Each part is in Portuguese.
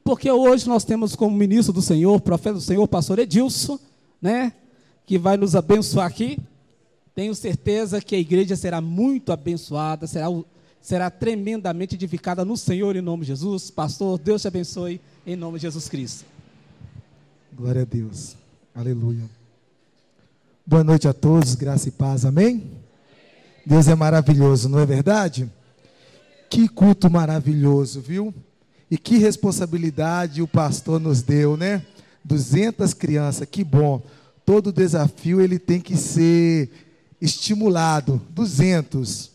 porque hoje nós temos como ministro do Senhor, profeta do Senhor, pastor Edilson, né, que vai nos abençoar aqui. Tenho certeza que a igreja será muito abençoada, será tremendamente edificada no Senhor, em nome de Jesus. Pastor, Deus te abençoe, em nome de Jesus Cristo. Glória a Deus, aleluia. Boa noite a todos, graça e paz, amém? Deus é maravilhoso, não é verdade? Que culto maravilhoso, viu? E que responsabilidade o pastor nos deu, né? 200 crianças, que bom. Todo desafio ele tem que ser estimulado. 200.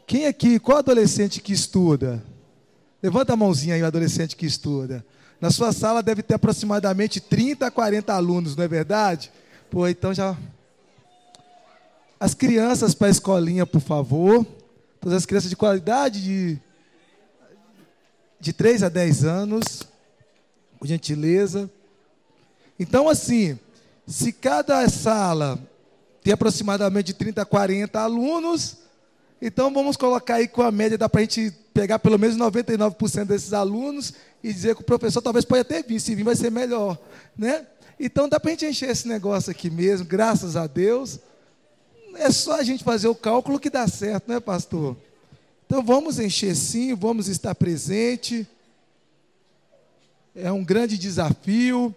Quem aqui, qual adolescente que estuda? Levanta a mãozinha aí, o adolescente que estuda. Na sua sala deve ter aproximadamente 30 a 40 alunos, não é verdade? Pô, então já... As crianças para a escolinha, por favor. Todas as crianças de qualidade de 3 a 10 anos, por gentileza. Então, assim, se cada sala tem aproximadamente 30 a 40 alunos, então vamos colocar aí com a média, dá para a gente pegar pelo menos 99% desses alunos e dizer que o professor talvez pode até vir, se vir vai ser melhor, né? Então dá para a gente encher esse negócio aqui mesmo, graças a Deus. É só a gente fazer o cálculo que dá certo, né, pastor? Então vamos encher sim, vamos estar presente. É um grande desafio.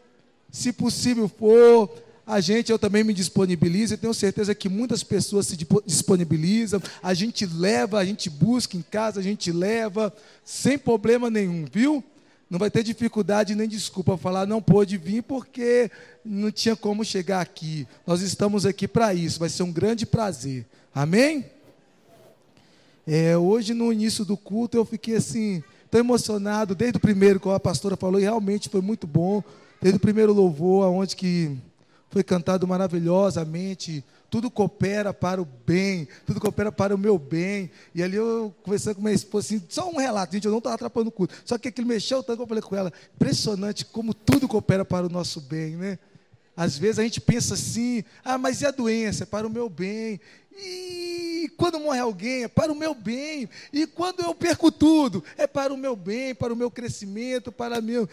Se possível for, eu também me disponibilizo. Eu tenho certeza que muitas pessoas se disponibilizam. A gente leva, a gente busca em casa, a gente leva, sem problema nenhum, viu? Não vai ter dificuldade nem desculpa falar não pôde vir porque não tinha como chegar aqui. Nós estamos aqui para isso, vai ser um grande prazer. Amém? Hoje, no início do culto, eu fiquei assim, tão emocionado, desde o primeiro, como a pastora falou, e realmente foi muito bom, desde o primeiro louvor, onde que foi cantado maravilhosamente, tudo coopera para o bem, tudo coopera para o meu bem. E ali eu conversando com minha esposa, assim, só um relato, gente, eu não estava atrapalhando o culto, só que aquilo mexeu tanto que eu falei com ela, impressionante como tudo coopera para o nosso bem, né? Às vezes a gente pensa assim, mas e a doença? É para o meu bem. E quando morre alguém, é para o meu bem. E quando eu perco tudo, é para o meu bem, para o meu crescimento, para a minha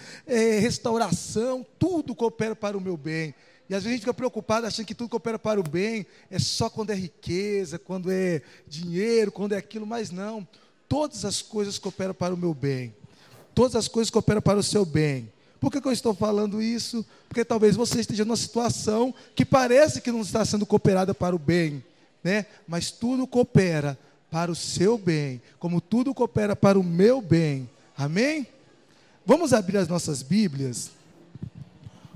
restauração. Tudo coopera para o meu bem. E às vezes a gente fica preocupado achando que tudo coopera para o bem. É só quando é riqueza, quando é dinheiro, quando é aquilo. Mas não, todas as coisas cooperam para o meu bem. Todas as coisas cooperam para o seu bem. Por que eu estou falando isso? Porque talvez você esteja numa situação que parece que não está sendo cooperada para o bem, né? Mas tudo coopera para o seu bem, como tudo coopera para o meu bem. Amém? Vamos abrir as nossas Bíblias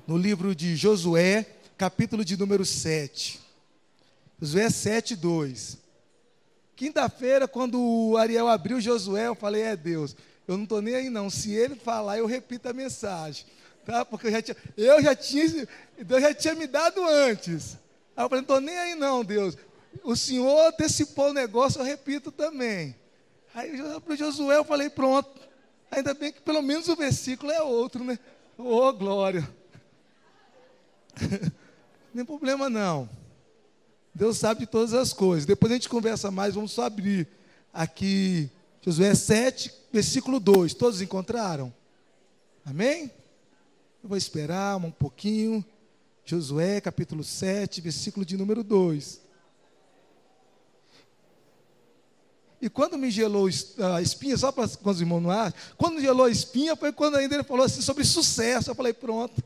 no livro de Josué, capítulo de número 7. Josué 7:2. Quinta-feira, quando o Ariel abriu Josué, eu falei, Deus, eu não estou nem aí não, se ele falar, eu repito a mensagem, tá? Porque Deus já tinha me dado antes. Aí eu falei, não estou nem aí não, Deus, o Senhor antecipou o negócio, eu repito também. Aí para Josué eu falei, pronto, ainda bem que pelo menos o versículo é outro, né? Oh, glória. Não tem problema não, Deus sabe de todas as coisas. Depois a gente conversa mais, vamos só abrir aqui Josué 7, versículo 2, todos encontraram? Amém? Eu vou esperar um pouquinho. Josué, capítulo 7, versículo de número 2. E quando me gelou a espinha, só para os irmãos não acham, quando gelou a espinha foi quando ainda ele falou assim sobre sucesso. Eu falei, pronto,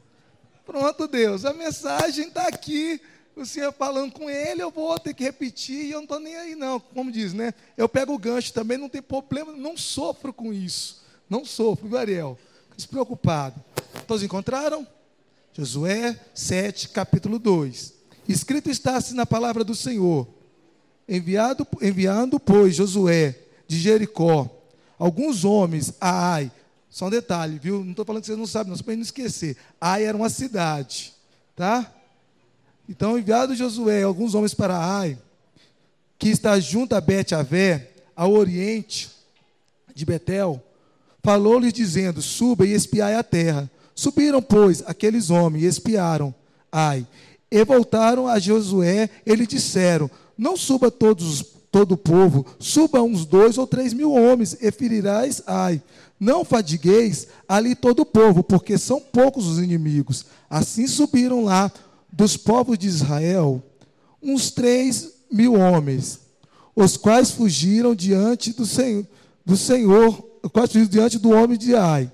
Deus, a mensagem está aqui. O Senhor falando com ele, eu vou ter que repetir, e eu não estou nem aí não, como diz, né? Eu pego o gancho também, não tem problema, não sofro com isso. Não sofro, viu, Ariel? Despreocupado. Todos encontraram? Josué 7, capítulo 2. Escrito está assim na palavra do Senhor. Enviando, pois, Josué de Jericó, alguns homens a Ai. Só um detalhe, viu? Não estou falando que vocês não sabem, não, só para não esquecer. Ai era uma cidade, tá? Então, enviado Josué, alguns homens para Ai, que está junto a Bet-Avé, ao oriente de Betel, falou-lhes dizendo, suba e espiai a terra. Subiram, pois, aqueles homens e espiaram Ai. E voltaram a Josué, e lhe disseram, não suba todos todo o povo, suba uns 2 ou 3 mil homens, e ferirás Ai. Não fadigueis ali todo o povo, porque são poucos os inimigos. Assim subiram lá dos povos de Israel uns 3 mil homens, os quais fugiram diante do Senhor, diante do homem de Ai.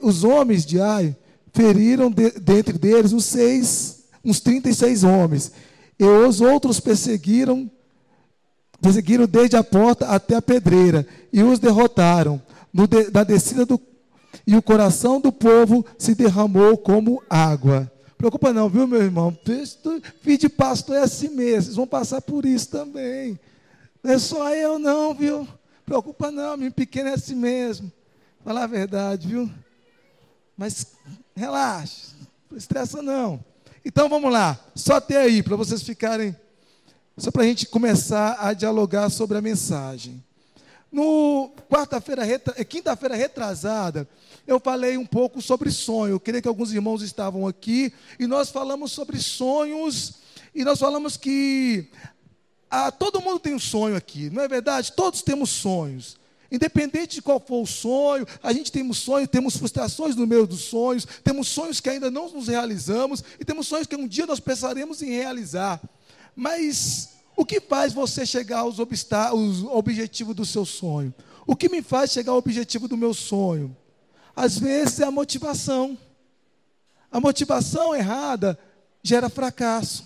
Os homens de Ai feriram dentre deles uns 36 homens, e os outros perseguiram desde a porta até a pedreira, e os derrotaram. Na descida e o coração do povo se derramou como água. Preocupa não, viu, meu irmão? Filho de pastor é assim mesmo, vocês vão passar por isso também. Não é só eu não, viu? Preocupa não, menino pequeno é assim mesmo. Falar a verdade, viu? Mas relaxa, não estressa não. Então vamos lá, só até aí, para vocês ficarem, só para a gente começar a dialogar sobre a mensagem. Quinta-feira retrasada, eu falei um pouco sobre sonho. Eu creio que alguns irmãos estavam aqui, e nós falamos sobre sonhos, e nós falamos que todo mundo tem um sonho aqui, não é verdade? Todos temos sonhos. Independente de qual for o sonho, a gente tem sonhos, temos frustrações no meio dos sonhos, temos sonhos que ainda não nos realizamos, e temos sonhos que um dia nós pensaremos em realizar. Mas o que faz você chegar aos objetivos do seu sonho? O que me faz chegar ao objetivo do meu sonho? Às vezes é a motivação. A motivação errada gera fracasso.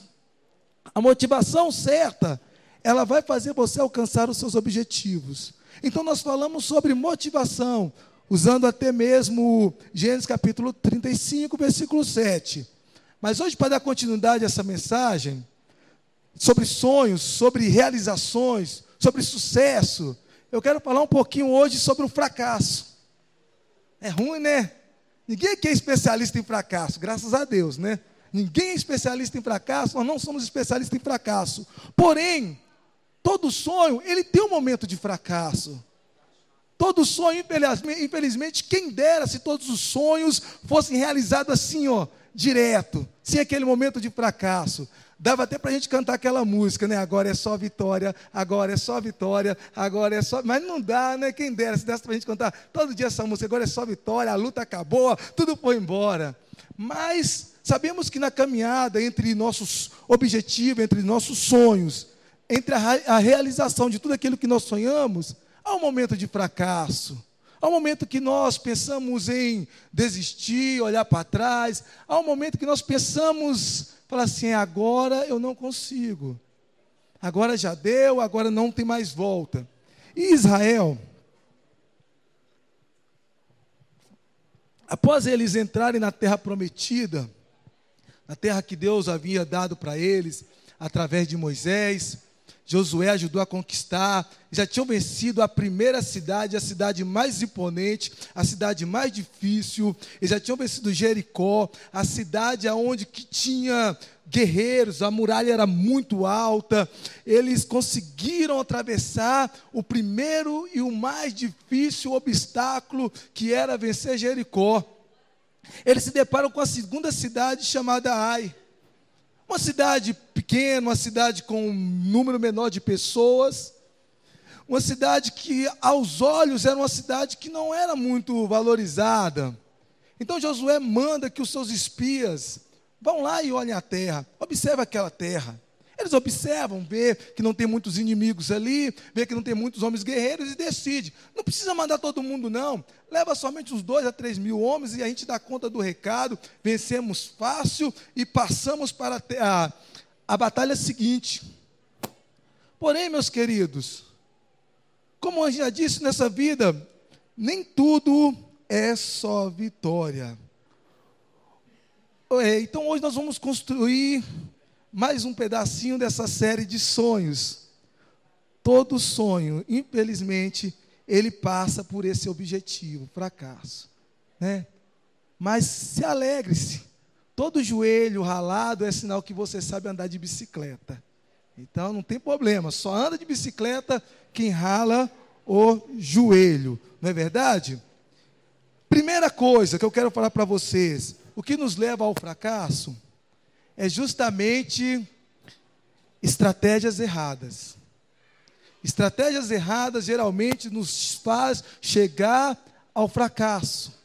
A motivação certa, ela vai fazer você alcançar os seus objetivos. Então nós falamos sobre motivação, usando até mesmo Gênesis capítulo 35, versículo 7. Mas hoje, para dar continuidade a essa mensagem, sobre sonhos, sobre realizações, sobre sucesso, eu quero falar um pouquinho hoje sobre o fracasso. É ruim, né? Ninguém aqui é especialista em fracasso, graças a Deus, né? Ninguém é especialista em fracasso, nós não somos especialistas em fracasso. Porém, todo sonho, ele tem um momento de fracasso. Todo sonho, infelizmente, quem dera se todos os sonhos fossem realizados assim, direto, sem aquele momento de fracasso. Dava até para a gente cantar aquela música, né? Agora é só vitória, agora é só vitória, agora é só... Mas não dá, né? Quem dera, se desse para a gente cantar todo dia essa música, agora é só vitória, a luta acabou, tudo foi embora. Mas sabemos que na caminhada entre nossos objetivos, entre nossos sonhos, entre a realização de tudo aquilo que nós sonhamos, há um momento de fracasso. Há um momento que nós pensamos em desistir, olhar para trás. Há um momento que nós pensamos, falar assim, agora eu não consigo. Agora já deu, agora não tem mais volta. E Israel, após eles entrarem na terra prometida, na terra que Deus havia dado para eles, através de Moisés, Josué ajudou a conquistar, já tinham vencido a primeira cidade, a cidade mais imponente, a cidade mais difícil, eles já tinham vencido Jericó, a cidade onde que tinha guerreiros, a muralha era muito alta, eles conseguiram atravessar o primeiro e o mais difícil obstáculo, que era vencer Jericó. Eles se deparam com a segunda cidade, chamada Ai. Uma cidade pequena, uma cidade com um número menor de pessoas, uma cidade que aos olhos era uma cidade que não era muito valorizada. Então Josué manda que os seus espias vão lá e olhem a terra, observem aquela terra. Eles observam, vê que não tem muitos inimigos ali, vê que não tem muitos homens guerreiros e decide. Não precisa mandar todo mundo não, leva somente uns 2 a 3 mil homens e a gente dá conta do recado, vencemos fácil e passamos para a batalha seguinte. Porém, meus queridos, como eu já disse nessa vida, nem tudo é só vitória. Então hoje nós vamos construir mais um pedacinho dessa série de sonhos. Todo sonho, infelizmente, ele passa por esse objetivo, fracasso, né? Mas se alegre-se. Todo joelho ralado é sinal que você sabe andar de bicicleta. Então não tem problema, só anda de bicicleta quem rala o joelho, não é verdade? Primeira coisa que eu quero falar para vocês, o que nos leva ao fracasso é justamente estratégias erradas. Estratégias erradas geralmente nos faz chegar ao fracasso.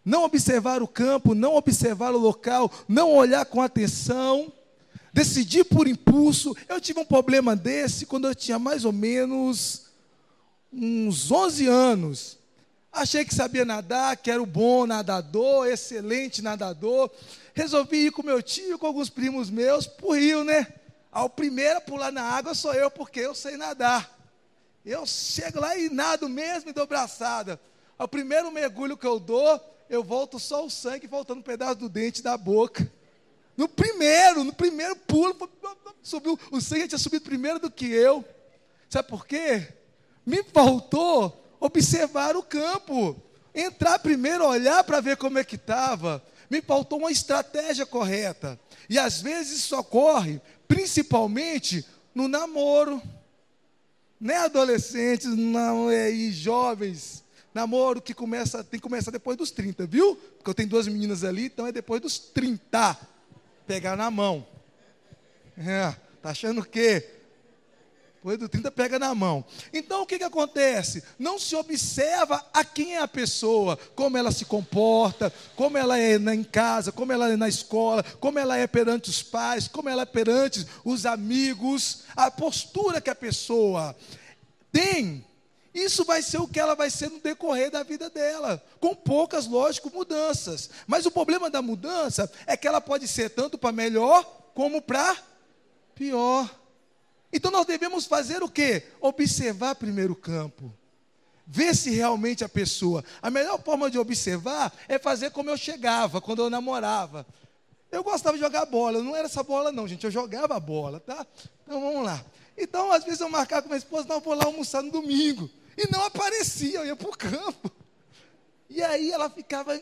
Não observar o campo, não observar o local, não olhar com atenção, decidir por impulso. Eu tive um problema desse quando eu tinha mais ou menos uns 11 anos. Achei que sabia nadar, que era o bom nadador, excelente nadador. Resolvi ir com meu tio, com alguns primos meus, para o rio, né? O primeiro a pular na água sou eu, porque eu sei nadar. Eu chego lá e nado mesmo e dou braçada. O primeiro mergulho que eu dou, eu volto só o sangue, faltando um pedaço do dente da boca. No primeiro pulo, subiu, o sangue tinha subido primeiro do que eu. Sabe por quê? Me faltou observar o campo. Entrar primeiro, olhar para ver como é que estava. Me faltou uma estratégia correta. E às vezes isso ocorre, principalmente no namoro. Não é adolescentes, não é jovens. Namoro que tem que começar depois dos 30, viu? Porque eu tenho 2 meninas ali, então é depois dos 30. Pegar na mão. Tá achando o quê? Depois dos 30 pega na mão. Então o que acontece? Não se observa a quem é a pessoa, como ela se comporta, como ela é em casa, como ela é na escola, como ela é perante os pais, como ela é perante os amigos, a postura que a pessoa tem. Isso vai ser o que ela vai ser no decorrer da vida dela, com poucas, lógico, mudanças. Mas o problema da mudança é que ela pode ser tanto para melhor como para pior. Então nós devemos fazer o quê? Observar primeiro o campo. Ver se realmente a pessoa... A melhor forma de observar é fazer como eu chegava, quando eu namorava. Eu gostava de jogar bola, eu não era essa bola não, gente, eu jogava a bola, tá? Então vamos lá. Então às vezes eu marcava com minha esposa, não, eu vou lá almoçar no domingo. E não aparecia, eu ia para o campo. E aí ela ficava,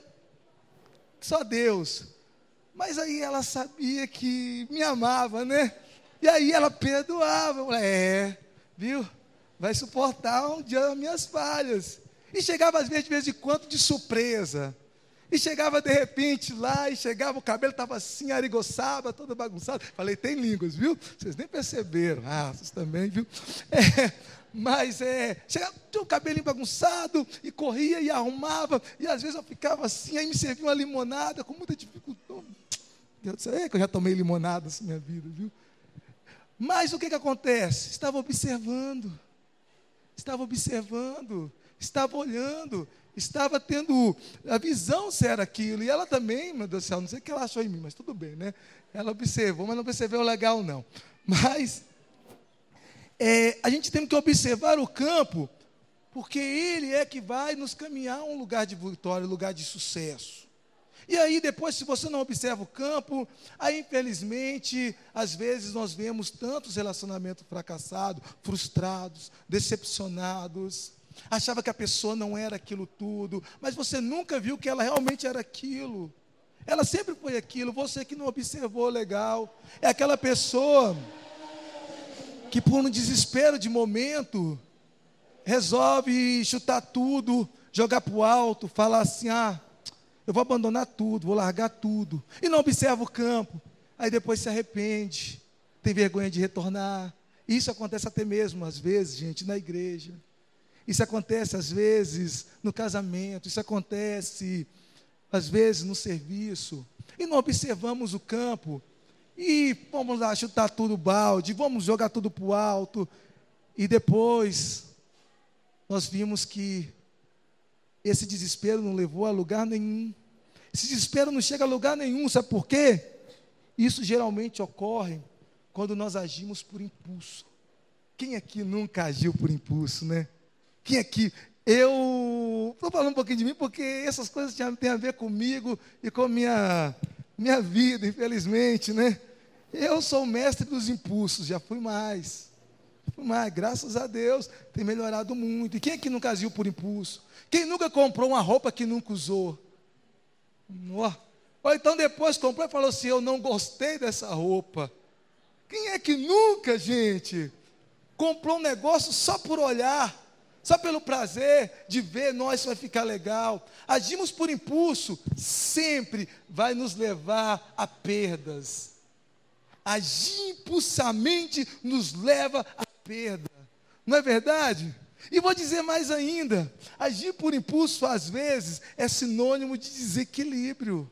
só Deus. Mas aí ela sabia que me amava, né? E aí ela perdoava. Eu falei, viu? Vai suportar um dia as minhas falhas. E chegava às vezes, de vez em quando, de surpresa. E chegava de repente lá, e chegava, o cabelo estava assim, arigoçaba, todo bagunçado. Falei, tem línguas, viu? Vocês nem perceberam. Vocês também, viu? Chegava, tinha o cabelinho bagunçado, e corria e arrumava, e às vezes eu ficava assim, aí me servia uma limonada, com muita dificuldade. Eu disse, que eu já tomei limonada nessa minha vida, viu? Mas o que acontece? Estava observando, estava olhando, estava tendo a visão se era aquilo, e ela também, meu Deus do céu, não sei o que ela achou em mim, mas tudo bem, né? Ela observou, mas não percebeu legal não. Mas a gente tem que observar o campo, porque ele é que vai nos caminhar a um lugar de vitória, um lugar de sucesso. E aí depois, se você não observa o campo, aí infelizmente, às vezes nós vemos tantos relacionamentos fracassados, frustrados, decepcionados. Achava que a pessoa não era aquilo tudo, mas você nunca viu que ela realmente era aquilo. Ela sempre foi aquilo, você que não observou legal. É aquela pessoa que por um desespero de momento, resolve chutar tudo, jogar para o alto, falar assim, eu vou abandonar tudo, vou largar tudo. E não observa o campo. Aí depois se arrepende, tem vergonha de retornar. Isso acontece até mesmo, às vezes, gente, na igreja. Isso acontece, às vezes, no casamento. Isso acontece, às vezes, no serviço. E não observamos o campo. E vamos lá chutar tudo balde, vamos jogar tudo para o alto. E depois, nós vimos que esse desespero não levou a lugar nenhum. Esse desespero não chega a lugar nenhum, sabe por quê? Isso geralmente ocorre quando nós agimos por impulso. Quem aqui nunca agiu por impulso, né? Quem aqui... Eu estou falando um pouquinho de mim, porque essas coisas têm a ver comigo e com minha vida, infelizmente, né? Eu sou o mestre dos impulsos, já fui mais. Graças a Deus, tem melhorado muito. E quem aqui nunca agiu por impulso? Quem nunca comprou uma roupa que nunca usou? Ou então depois comprou e falou assim, eu não gostei dessa roupa. Quem é que nunca, gente, comprou um negócio só por olhar, só pelo prazer de ver, isso vai ficar legal. Agimos por impulso, sempre vai nos levar a perdas. Agir impulsamente nos leva a perda. Não é verdade? E vou dizer mais ainda, agir por impulso, às vezes, é sinônimo de desequilíbrio.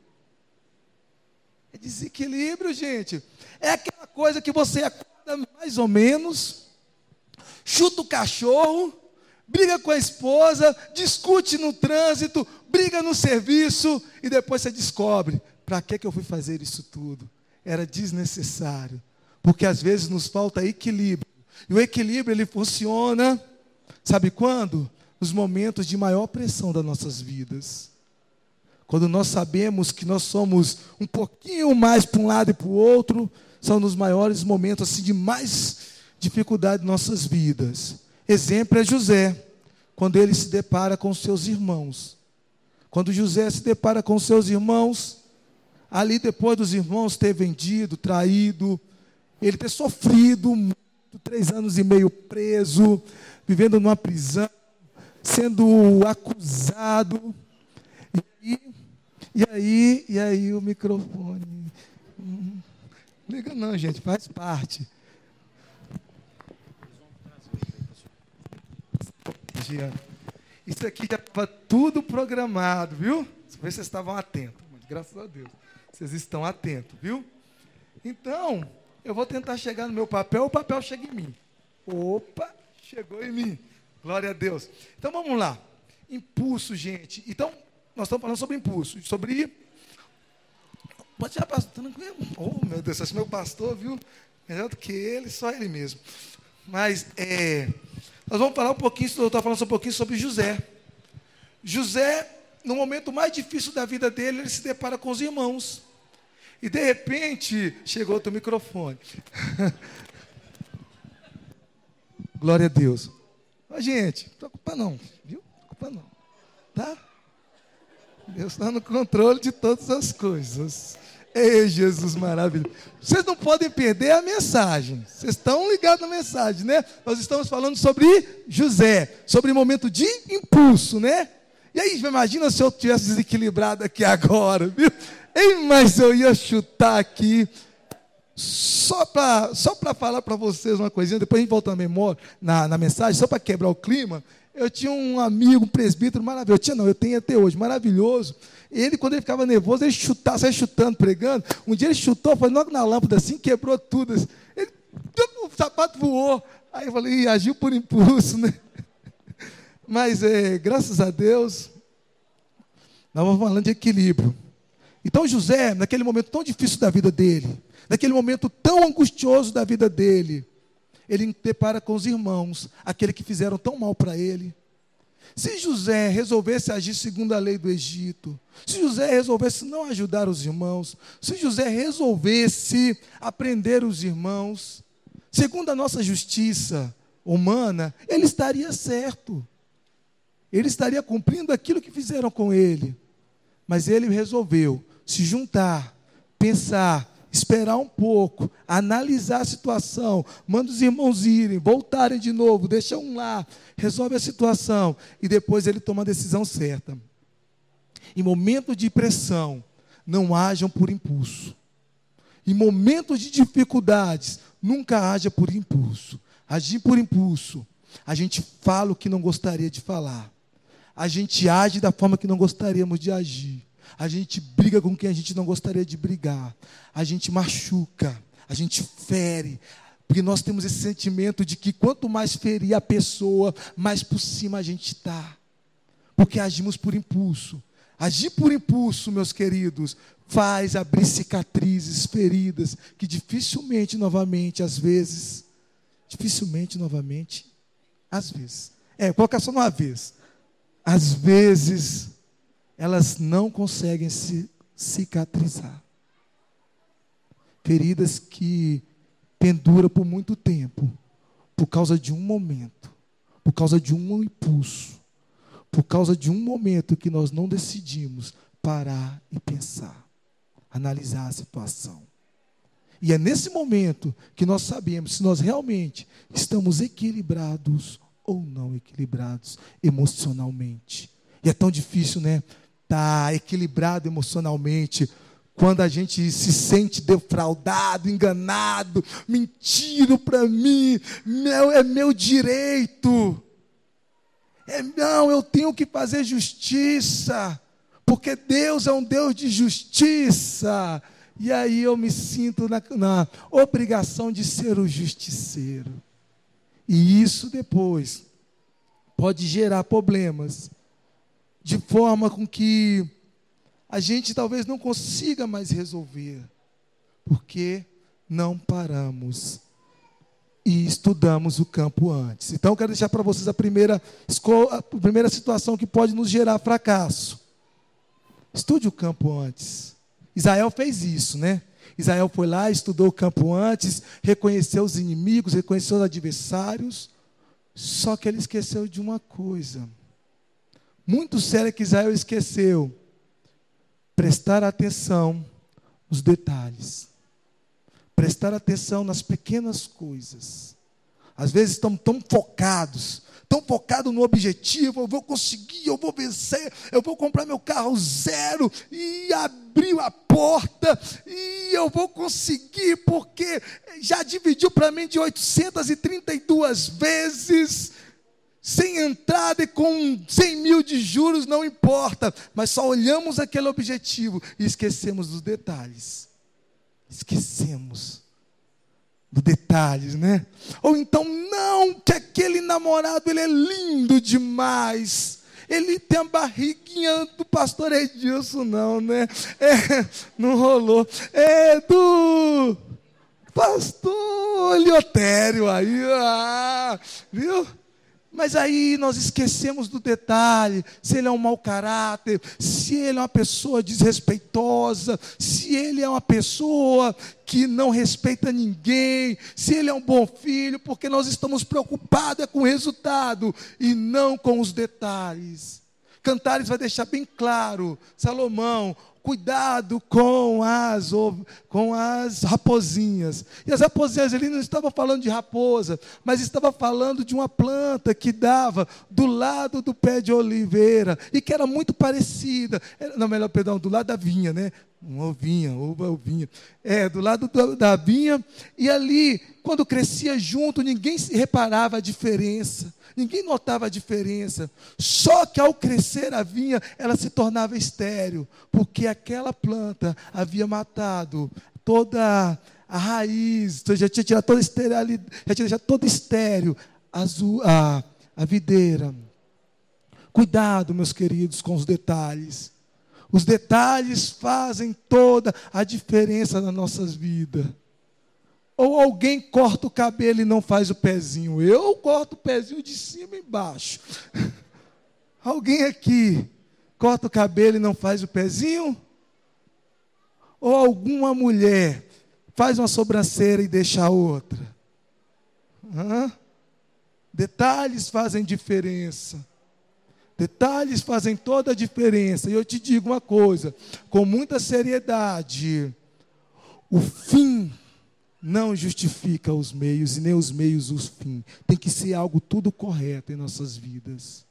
É desequilíbrio, gente. É aquela coisa que você acorda mais ou menos, chuta o cachorro, briga com a esposa, discute no trânsito, briga no serviço, e depois você descobre, para que eu fui fazer isso tudo? Era desnecessário. Porque às vezes nos falta equilíbrio. E o equilíbrio, ele funciona, sabe quando? Nos momentos de maior pressão das nossas vidas. Quando nós sabemos que nós somos um pouquinho mais para um lado e para o outro, são nos maiores momentos assim, de mais dificuldade de nossas vidas. Exemplo é José, quando ele se depara com seus irmãos. Quando José se depara com seus irmãos, ali depois dos irmãos ter vendido, traído, ele ter sofrido muito, 3 anos e meio preso, vivendo numa prisão, sendo acusado. E aí o microfone. Liga não, gente, faz parte. Isso aqui já estava tudo programado, viu? Ver se vocês estavam atentos. Graças a Deus, vocês estão atentos, viu? Então, eu vou tentar chegar no meu papel, o papel chega em mim. Opa, chegou em mim. Glória a Deus. Então, vamos lá. Impulso, gente. Então, nós estamos falando sobre impulso. Sobre... Pode tirar, pastor, tranquilo. Oh, meu Deus, esse meu pastor, viu? Melhor do que ele, só ele mesmo. Mas, nós vamos falar um pouquinho, eu estou falando um pouquinho sobre José. José, no momento mais difícil da vida dele, ele se depara com os irmãos. E, de repente, chegou o teu microfone. Glória a Deus. Mas, gente, não se preocupa não, viu? Não se preocupa não. Tá? Deus está no controle de todas as coisas. Ei, Jesus maravilhoso. Vocês não podem perder a mensagem. Vocês estão ligados na mensagem, né? Nós estamos falando sobre José, sobre momento de impulso, né? E aí, imagina se eu tivesse desequilibrado aqui agora, viu? Ei, mas eu ia chutar aqui, só para falar para vocês uma coisinha, depois a gente volta na memória, na mensagem, só para quebrar o clima. Eu tinha um amigo, um presbítero maravilhoso. Eu tenho até hoje, maravilhoso. Ele, quando ele ficava nervoso, ele chutava, saia chutando, pregando. Um dia ele chutou, foi logo na lâmpada assim, quebrou tudo. Assim. O sapato voou. Aí eu falei, agiu por impulso, né? Mas, graças a Deus, nós vamos falando de equilíbrio. Então, José, naquele momento tão difícil da vida dele, naquele momento tão angustioso da vida dele, ele depara com os irmãos, aqueles que fizeram tão mal para ele. Se José resolvesse agir segundo a lei do Egito, se José resolvesse não ajudar os irmãos, se José resolvesse aprender os irmãos, segundo a nossa justiça humana, ele estaria certo. Ele estaria cumprindo aquilo que fizeram com ele. Mas ele resolveu se juntar, pensar, esperar um pouco, analisar a situação, manda os irmãos irem, voltarem de novo, deixa um lá, resolve a situação, e depois ele toma a decisão certa. Em momentos de pressão, não hajam por impulso. Em momentos de dificuldades, nunca haja por impulso. Agir por impulso, a gente fala o que não gostaria de falar. A gente age da forma que não gostaríamos de agir. A gente briga com quem a gente não gostaria de brigar. A gente machuca, a gente fere. Porque nós temos esse sentimento de que quanto mais ferir a pessoa, mais por cima a gente está. Porque agimos por impulso. Agir por impulso, meus queridos, faz abrir cicatrizes, feridas, que dificilmente novamente, às vezes, colocar só uma vez. Às vezes, elas não conseguem se cicatrizar. Feridas que penduram por muito tempo, por causa de um momento, por causa de um impulso, por causa de um momento que nós não decidimos parar e pensar, analisar a situação. E é nesse momento que nós sabemos se nós realmente estamos equilibrados ou não equilibrados emocionalmente. E é tão difícil, né? Estar equilibrado emocionalmente quando a gente se sente defraudado, enganado, mentiram para mim, é meu direito. Não, eu tenho que fazer justiça, porque Deus é um Deus de justiça. E aí eu me sinto na obrigação de ser o justiceiro. E isso depois pode gerar problemas, de forma com que a gente talvez não consiga mais resolver, porque não paramos e estudamos o campo antes. Então eu quero deixar para vocês a primeira situação que pode nos gerar fracasso. Estude o campo antes. Israel fez isso, né? Israel foi lá, estudou o campo antes, reconheceu os inimigos, reconheceu os adversários, só que ele esqueceu de uma coisa muito séria que Israel esqueceu: prestar atenção nos detalhes, prestar atenção nas pequenas coisas. Às vezes estamos tão focados no objetivo: eu vou conseguir, eu vou vencer, eu vou comprar meu carro zero e abrir a porta e eu vou conseguir, porque já dividiu para mim de 832 vezes, sem entrada e com 100 mil de juros, não importa, mas só olhamos aquele objetivo e esquecemos dos detalhes. Esquecemos dos detalhes, né? Ou então, não, que aquele namorado, ele é lindo demais, ele tem a barriguinha do pastor Edilson, não, né? Não rolou. É do pastor Eleutério aí, viu? Mas aí nós esquecemos do detalhe: se ele é um mau caráter, se ele é uma pessoa desrespeitosa, se ele é uma pessoa que não respeita ninguém, se ele é um bom filho, porque nós estamos preocupados com o resultado e não com os detalhes. Cantares vai deixar bem claro, Salomão: cuidado com as raposinhas. E as raposinhas, ele não estava falando de raposa, mas estava falando de uma planta que dava do lado do pé de oliveira, e que era muito parecida, do lado da vinha, né? Ovinha. Do lado da vinha, e ali, quando crescia junto, ninguém reparava a diferença. Ninguém notava a diferença. Só que ao crescer a vinha, ela se tornava estéril, porque aquela planta havia matado toda a raiz, já tinha tirado toda a esterilidade, já tinha deixado toda estéril a videira. Cuidado, meus queridos, com os detalhes. Os detalhes fazem toda a diferença nas nossas vidas. Ou alguém corta o cabelo e não faz o pezinho. Eu corto o pezinho de cima e embaixo. Alguém aqui corta o cabelo e não faz o pezinho? Ou alguma mulher faz uma sobrancelha e deixa a outra? Detalhes fazem diferença. Detalhes fazem toda a diferença. E eu te digo uma coisa, com muita seriedade: o fim não justifica os meios, e nem os meios os fins. Tem que ser algo tudo correto em nossas vidas.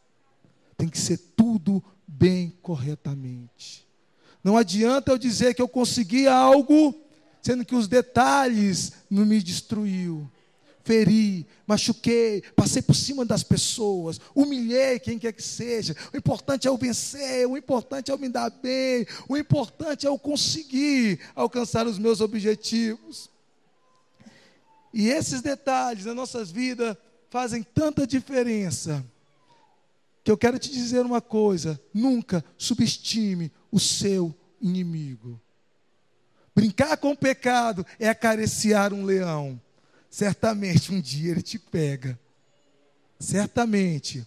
Tem que ser tudo bem corretamente. Não adianta eu dizer que eu consegui algo, sendo que os detalhes não me destruiu. Feri, machuquei, passei por cima das pessoas, humilhei quem quer que seja. O importante é eu vencer, o importante é eu me dar bem, o importante é eu conseguir alcançar os meus objetivos. E esses detalhes nas nossas vidas fazem tanta diferença, que eu quero te dizer uma coisa: nunca subestime o seu inimigo. Brincar com o pecado é acariciar um leão. Certamente um dia ele te pega. Certamente.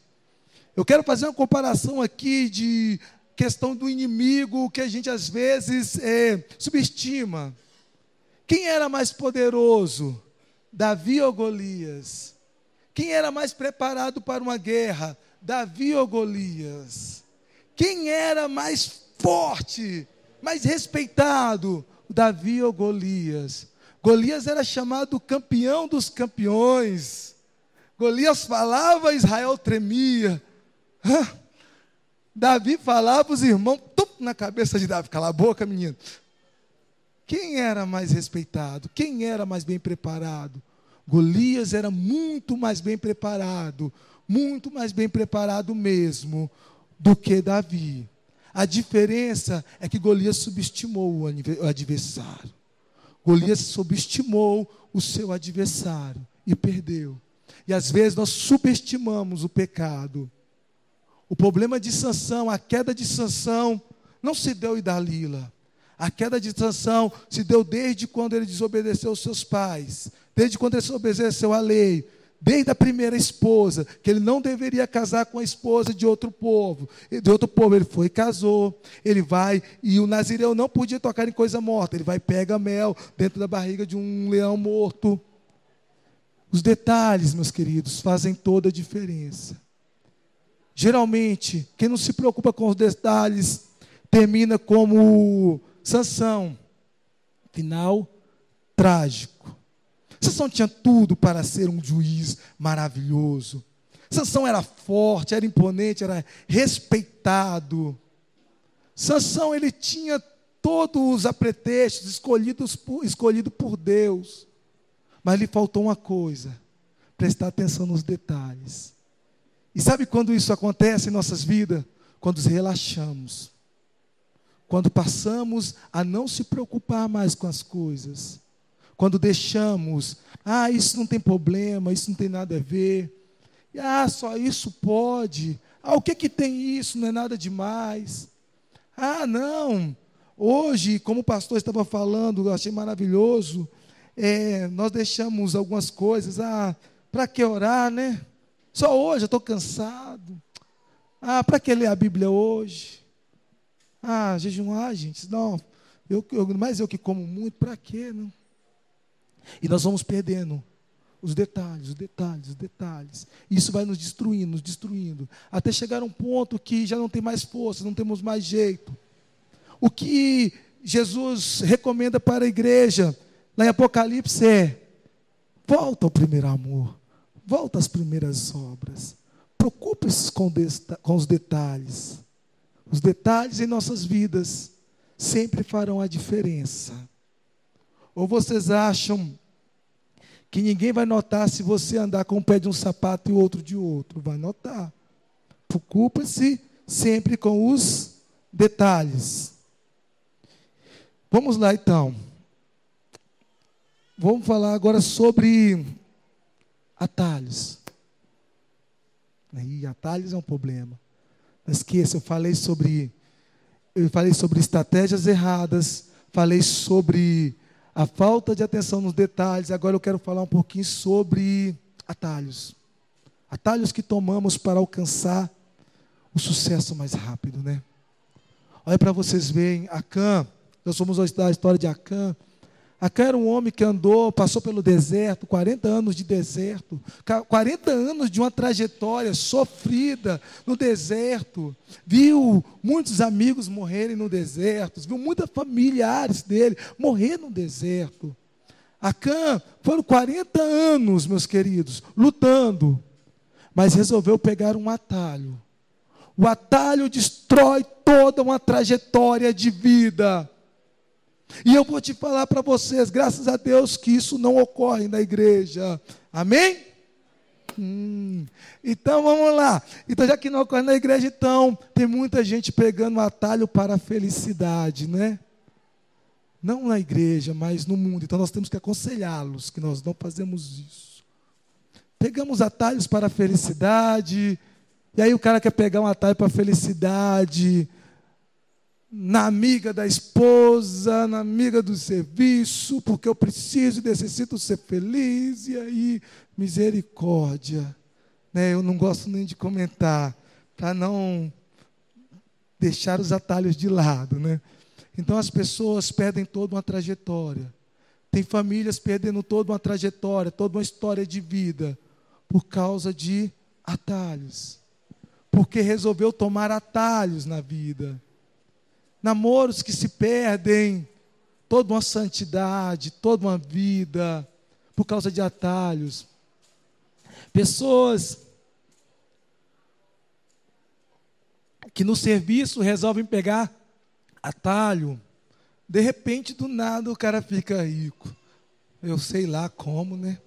Eu quero fazer uma comparação aqui de questão do inimigo que a gente às vezes subestima. Quem era mais poderoso? Davi ou Golias? Quem era mais preparado para uma guerra? Davi ou Golias? Quem era mais forte, mais respeitado? Davi ou Golias? Golias era chamado campeão dos campeões. Golias falava, Israel tremia. Davi falava, os irmãos, na cabeça de Davi: cala a boca, menino. Quem era mais respeitado? Quem era mais bem preparado? Golias era muito mais bem preparado mesmo do que Davi. A diferença é que Golias subestimou o adversário. Golias subestimou o seu adversário e perdeu. E às vezes nós subestimamos o pecado. O problema de Sansão, a queda de Sansão, não se deu em Dalila. A queda de Sansão se deu desde quando ele desobedeceu aos seus pais, desde quando ele desobedeceu à lei, desde a primeira esposa, que ele não deveria casar com a esposa de outro povo. Ele foi e casou, ele vai, e o nazireu não podia tocar em coisa morta, ele vai e pega mel dentro da barriga de um leão morto. Os detalhes, meus queridos, fazem toda a diferença. Geralmente, quem não se preocupa com os detalhes, termina como Sansão. Final trágico. Sansão tinha tudo para ser um juiz maravilhoso. Sansão era forte, era imponente, era respeitado. Sansão, ele tinha todos os apretextos escolhido por Deus. Mas lhe faltou uma coisa: prestar atenção nos detalhes. E sabe quando isso acontece em nossas vidas? Quando relaxamos. Quando passamos a não se preocupar mais com as coisas. Quando deixamos, isso não tem problema, isso não tem nada a ver. Só isso pode. O que tem isso? Não é nada demais. Não. Hoje, como o pastor estava falando, eu achei maravilhoso. Nós deixamos algumas coisas. Para que orar, né? Só hoje eu estou cansado. Para que ler a Bíblia hoje? Jejuar, gente. Não, mas eu que como muito, para quê? Não? E nós vamos perdendo os detalhes. Isso vai nos destruindo. Até chegar a um ponto que já não tem mais força, não temos mais jeito. O que Jesus recomenda para a igreja, lá em Apocalipse, volta ao primeiro amor. Volta às primeiras obras. Preocupe-se com os detalhes. Os detalhes em nossas vidas sempre farão a diferença. Ou vocês acham que ninguém vai notar se você andar com o pé de um sapato e o outro de outro? Vai notar. Preocupe-se sempre com os detalhes. Vamos lá então. Vamos falar agora sobre atalhos. Atalhos é um problema. Não esqueça, eu falei sobre estratégias erradas, falei sobre a falta de atenção nos detalhes. Agora eu quero falar um pouquinho sobre atalhos. Atalhos que tomamos para alcançar o sucesso mais rápido, né? Olha para vocês verem, Acã, nós vamos estudar a história de Acã. Acã era um homem que passou pelo deserto, 40 anos de deserto, 40 anos de uma trajetória sofrida no deserto. Viu muitos amigos morrerem no deserto, viu muitos familiares dele morrer no deserto. Acã foram 40 anos, meus queridos, lutando, mas resolveu pegar um atalho. O atalho destrói toda uma trajetória de vida. E eu vou te falar para vocês, graças a Deus que isso não ocorre na igreja. Amém? Então vamos lá. Então, já que não ocorre na igreja, então tem muita gente pegando um atalho para a felicidade, né? Não na igreja, mas no mundo. Então nós temos que aconselhá-los que nós não fazemos isso. Pegamos atalhos para a felicidade, e aí o cara quer pegar um atalho para a felicidade na amiga da esposa, na amiga do serviço, porque eu preciso e necessito ser feliz, e aí, misericórdia. Né? Eu não gosto nem de comentar, para não deixar os atalhos de lado. Né? Então as pessoas perdem toda uma trajetória. Tem famílias perdendo toda uma trajetória, toda uma história de vida, por causa de atalhos. Porque resolveu tomar atalhos na vida. Namoros que se perdem, toda uma santidade, toda uma vida, por causa de atalhos. Pessoas que no serviço resolvem pegar atalho, De repente, do nada, o cara fica rico. Eu sei lá como, né?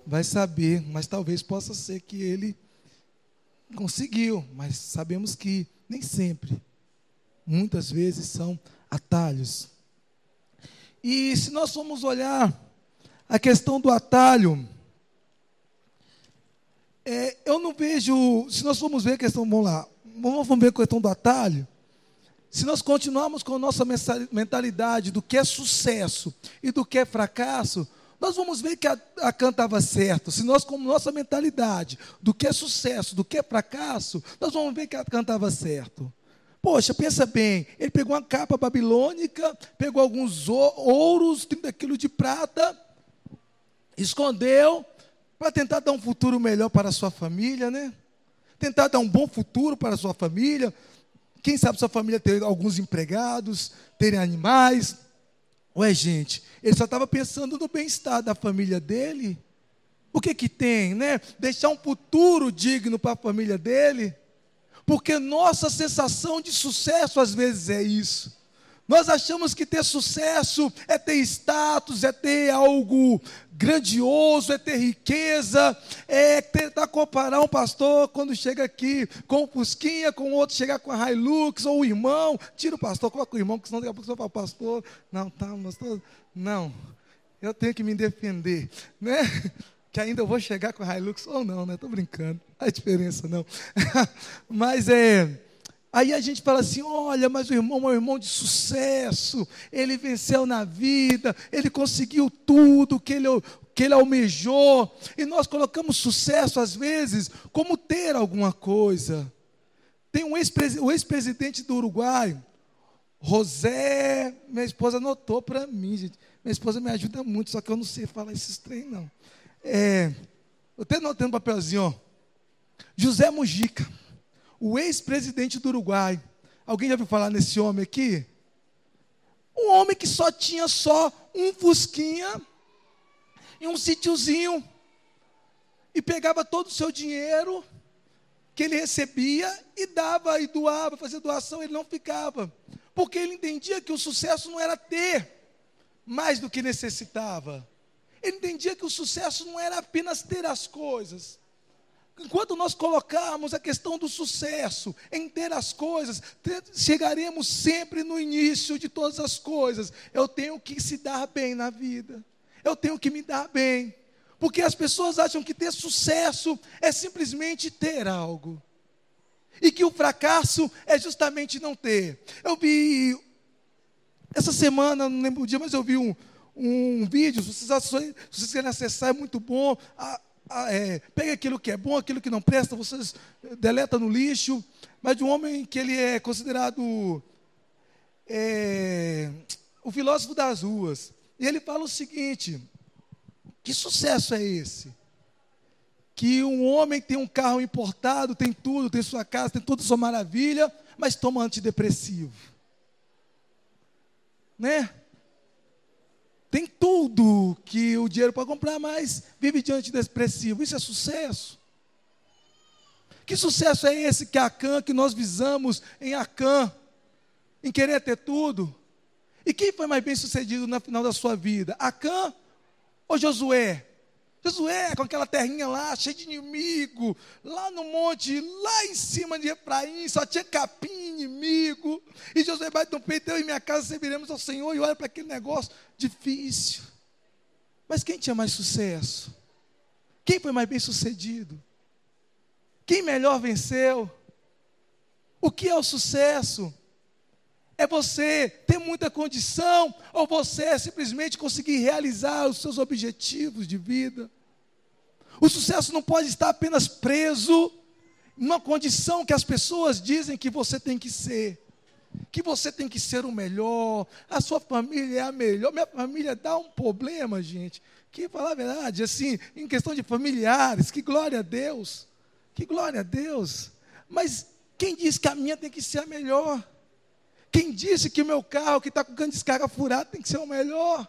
Vai saber, mas talvez possa ser que ele conseguiu, mas sabemos que nem sempre. Muitas vezes são atalhos. E se nós formos olhar a questão do atalho, eu não vejo, se nós formos ver a questão, vamos ver a questão do atalho. Se nós continuarmos com a nossa mentalidade do que é sucesso e do que é fracasso, nós vamos ver que Acã estava certo. Se nós, com nossa mentalidade do que é sucesso, do que é fracasso, nós vamos ver que Acã estava certo. Poxa, pensa bem, ele pegou uma capa babilônica, pegou alguns ouros, 30 quilos de prata, escondeu, para tentar dar um futuro melhor para a sua família, né? Tentar dar um bom futuro para a sua família. Quem sabe sua família ter alguns empregados, terem animais. Ué, gente, ele só estava pensando no bem-estar da família dele. O que tem, né? Deixar um futuro digno para a família dele. Porque nossa sensação de sucesso às vezes é isso. Nós achamos que ter sucesso é ter status, é ter algo grandioso, é ter riqueza, é tentar comparar um pastor quando chega aqui com o Fusquinha, com o outro chegar com a Hilux, ou o irmão, tira o pastor, coloca o irmão, porque senão daqui a pouco você fala, pastor, não, tá, pastor, não, eu tenho que me defender, né? Que ainda eu vou chegar com a Hilux, ou não, né? Estou brincando, não há diferença não. Mas aí a gente fala assim, olha, mas o irmão é um irmão de sucesso, ele venceu na vida, ele conseguiu tudo que ele almejou, e nós colocamos sucesso às vezes como ter alguma coisa. Tem o ex-presidente do Uruguai, José, minha esposa anotou para mim, gente, minha esposa me ajuda muito, só que eu não sei falar esses trem não. Eu até anotei no papelzinho, ó, José Mujica, o ex-presidente do Uruguai. Alguém já ouviu falar nesse homem aqui? Um homem que só tinha um Fusquinha e um sítiozinho. E pegava todo o seu dinheiro que ele recebia e dava e doava, fazia doação, ele não ficava. Porque ele entendia que o sucesso não era ter mais do que necessitava. Ele entendia que o sucesso não era apenas ter as coisas. Enquanto nós colocarmos a questão do sucesso em ter as coisas, chegaremos sempre no início de todas as coisas. Eu tenho que se dar bem na vida. Eu tenho que me dar bem. Porque as pessoas acham que ter sucesso é simplesmente ter algo. E que o fracasso é justamente não ter. Eu vi, essa semana, não lembro o dia, mas eu vi um vídeo, se vocês querem acessar, é muito bom. Pega aquilo que é bom, aquilo que não presta, vocês deleta no lixo, mas de um homem que ele é considerado o filósofo das ruas. E ele fala o seguinte: que sucesso é esse? Que um homem tem um carro importado, tem tudo, tem sua casa, tem toda a sua maravilha, mas toma antidepressivo. Né? Tem tudo que o dinheiro pode comprar, mas vive de antidepressivo. Isso é sucesso? Que sucesso é esse que Acã, que nós visamos em Acã, em querer ter tudo? E quem foi mais bem sucedido no final da sua vida? Acã ou Josué? Josué, com aquela terrinha lá, cheia de inimigo, lá no monte, lá em cima de Efraim, só tinha capim, inimigo. E Josué bate no peito, eu e minha casa serviremos ao Senhor, e olha para aquele negócio difícil. Mas quem tinha mais sucesso? Quem foi mais bem sucedido? Quem melhor venceu? O que é o sucesso? É você ter muita condição, ou você simplesmente conseguir realizar os seus objetivos de vida? O sucesso não pode estar apenas preso numa condição que as pessoas dizem que você tem que ser. Que você tem que ser o melhor, a sua família é a melhor. Minha família dá um problema, gente, que, falar a verdade, assim, em questão de familiares, que glória a Deus, que glória a Deus. Mas quem disse que a minha tem que ser a melhor? Quem disse que o meu carro, que está com cano de descarga furado, tem que ser o melhor?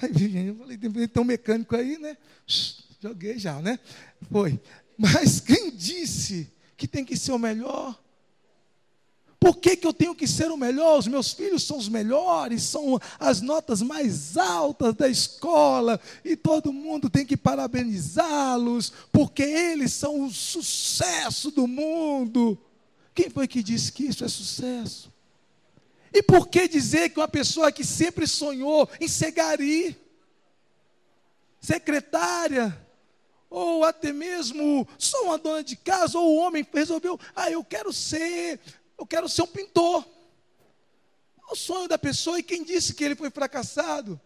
Aí, gente, eu falei, tem um mecânico aí, né? Joguei já, né? Foi. Mas quem disse que tem que ser o melhor? Por que eu tenho que ser o melhor? Os meus filhos são os melhores, são as notas mais altas da escola, e todo mundo tem que parabenizá-los, porque eles são o sucesso do mundo. Quem foi que disse que isso é sucesso? E por que dizer que uma pessoa que sempre sonhou em ser gari, secretária, ou até mesmo só uma dona de casa, ou o homem resolveu, eu quero ser um pintor. É o sonho da pessoa, e quem disse que ele foi fracassado?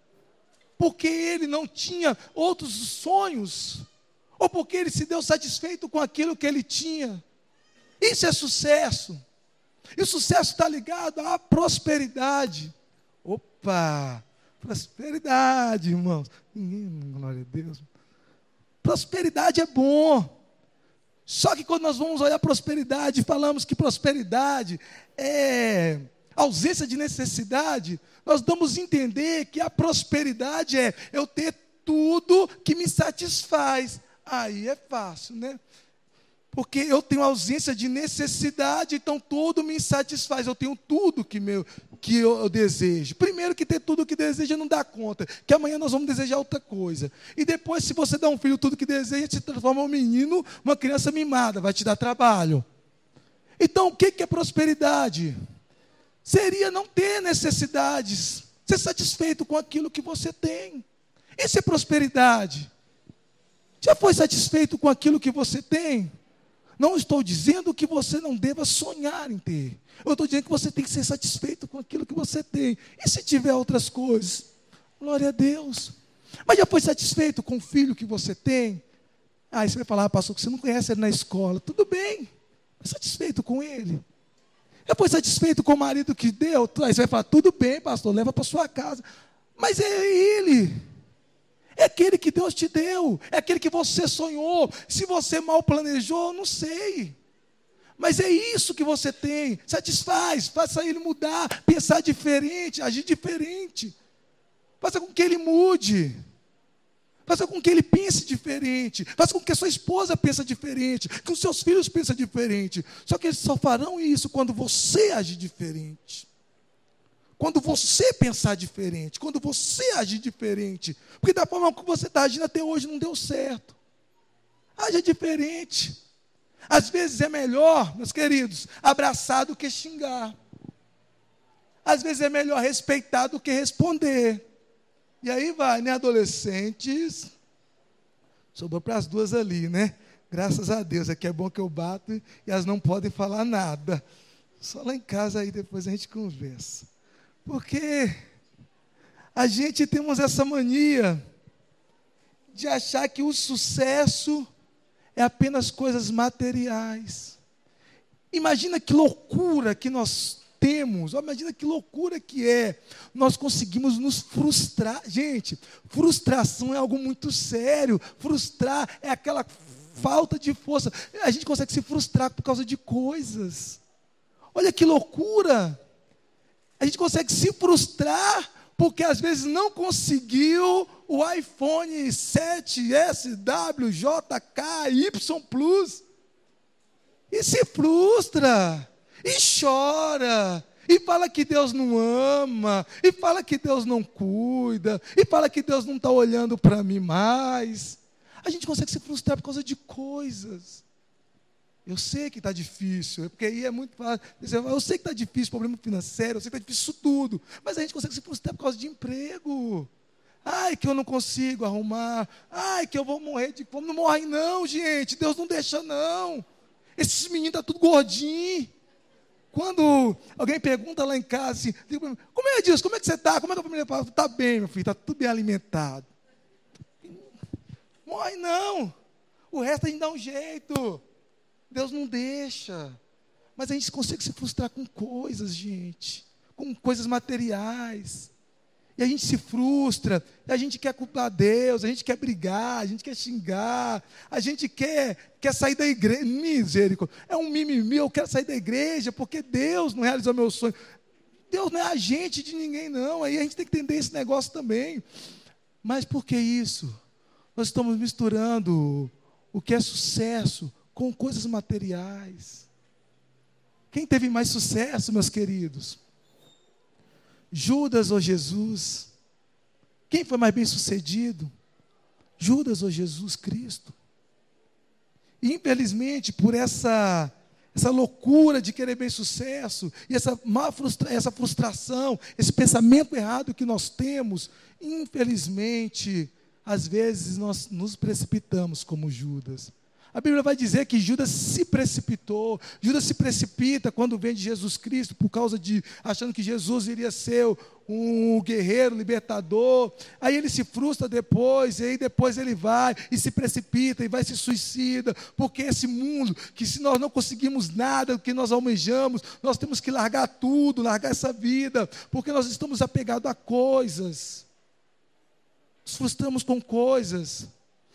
Porque ele não tinha outros sonhos, ou porque ele se deu satisfeito com aquilo que ele tinha. Isso é sucesso. E o sucesso está ligado à prosperidade. Opa! Prosperidade, irmãos. Glória a Deus. Prosperidade é bom. Só que quando nós vamos olhar prosperidade, falamos que prosperidade é ausência de necessidade, nós damos a entender que a prosperidade é eu ter tudo que me satisfaz. Aí é fácil, né? Porque eu tenho ausência de necessidade, então tudo me satisfaz. Eu tenho tudo que eu desejo. Primeiro que ter tudo que deseja não dá conta, que amanhã nós vamos desejar outra coisa. E depois, se você dá um filho tudo que deseja, se transforma um menino, uma criança mimada, vai te dar trabalho. Então, o que é prosperidade? Seria não ter necessidades, ser satisfeito com aquilo que você tem. Isso é prosperidade. Já foi satisfeito com aquilo que você tem? Não estou dizendo que você não deva sonhar em ter. Eu estou dizendo que você tem que ser satisfeito com aquilo que você tem. E se tiver outras coisas? Glória a Deus. Mas já foi satisfeito com o filho que você tem? Aí você vai falar, pastor, que você não conhece ele na escola. Tudo bem. Foi satisfeito com ele? Já foi satisfeito com o marido que deu? Aí você vai falar, tudo bem, pastor, leva para sua casa. Mas é ele. É aquele que Deus te deu, é aquele que você sonhou. Se você mal planejou, não sei. Mas é isso que você tem. Satisfaz, faça ele mudar, pensar diferente, agir diferente. Faça com que ele mude. Faça com que ele pense diferente. Faça com que a sua esposa pense diferente. Que os seus filhos pensem diferente. Só que eles só farão isso quando você agir diferente. Quando você pensar diferente, quando você agir diferente, porque da forma que você está agindo até hoje não deu certo. Haja diferente. Às vezes é melhor, meus queridos, abraçar do que xingar. Às vezes é melhor respeitar do que responder. E aí vai, né, adolescentes? Sobrou para as duas ali, né? Graças a Deus, aqui é bom que eu bato e elas não podem falar nada. Só lá em casa aí depois a gente conversa. Porque a gente temos essa mania de achar que o sucesso é apenas coisas materiais. Imagina que loucura que nós temos, imagina que loucura que é. Nós conseguimos nos frustrar. Gente, frustração é algo muito sério. Frustrar é aquela falta de força. A gente consegue se frustrar por causa de coisas. Olha que loucura. A gente consegue se frustrar porque às vezes não conseguiu o iPhone 7S, WJK, Y Plus. E se frustra, e chora, e fala que Deus não ama, e fala que Deus não cuida, e fala que Deus não está olhando para mim mais. A gente consegue se frustrar por causa de coisas. Eu sei que está difícil, porque aí é muito fácil. Eu sei que está difícil, problema financeiro, eu sei que está difícil isso tudo. Mas a gente consegue se frustrar por causa de emprego. Ai, que eu não consigo arrumar. Ai, que eu vou morrer de fome. Não morre não, gente. Deus não deixa não. Esses meninos estão tudo gordinhos. Quando alguém pergunta lá em casa assim, digo, como é disso? Como é que você está? Como é que a família fala? Está bem, meu filho, está tudo bem alimentado. Morre não. O resto a gente dá um jeito. Deus não deixa. Mas a gente consegue se frustrar com coisas, gente. Com coisas materiais. E a gente se frustra. E a gente quer culpar Deus. A gente quer brigar. A gente quer xingar. A gente quer sair da igreja. Misericórdia. É um mimimi. Eu quero sair da igreja porque Deus não realizou meu sonho. Deus não é agente de ninguém, não. Aí a gente tem que entender esse negócio também. Mas por que isso? Nós estamos misturando o que é sucesso com coisas materiais. Quem teve mais sucesso, meus queridos? Judas ou Jesus? Quem foi mais bem sucedido? Judas ou Jesus Cristo? E, infelizmente, por essa loucura de querer bem sucesso, e essa frustração, esse pensamento errado que nós temos, infelizmente, às vezes nós nos precipitamos como Judas. A Bíblia vai dizer que Judas se precipitou. Judas se precipita quando vem de Jesus Cristo, por causa de, achando que Jesus iria ser um guerreiro, libertador. Aí ele se frustra depois, e aí depois ele vai e se precipita e vai se suicida, porque esse mundo, que se nós não conseguimos nada do que nós almejamos, nós temos que largar tudo, largar essa vida, porque nós estamos apegados a coisas, nos frustramos com coisas,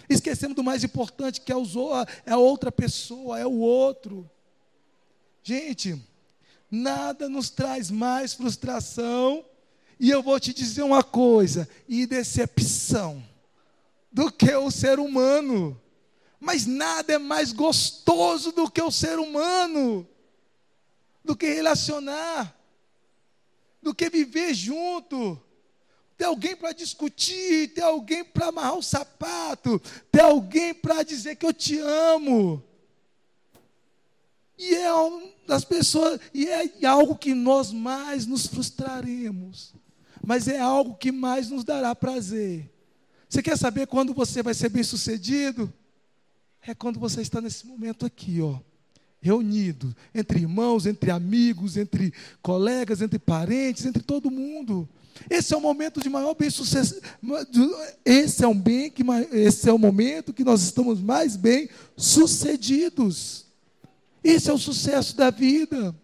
esquecemos do mais importante, que é a outra pessoa, é o outro. Gente, nada nos traz mais frustração, e eu vou te dizer uma coisa, e decepção, do que o ser humano. Mas nada é mais gostoso do que o ser humano, do que relacionar, do que viver junto, ter alguém para discutir, ter alguém para amarrar o sapato, ter alguém para dizer que eu te amo. E é das pessoas, e é algo que nós mais nos frustraremos, mas é algo que mais nos dará prazer. Você quer saber quando você vai ser bem-sucedido? É quando você está nesse momento aqui, ó, reunido, entre irmãos, entre amigos, entre colegas, entre parentes, entre todo mundo. Esse é o momento de maior bem-sucesso. Esse é o momento que nós estamos mais bem-sucedidos. Esse é o sucesso da vida.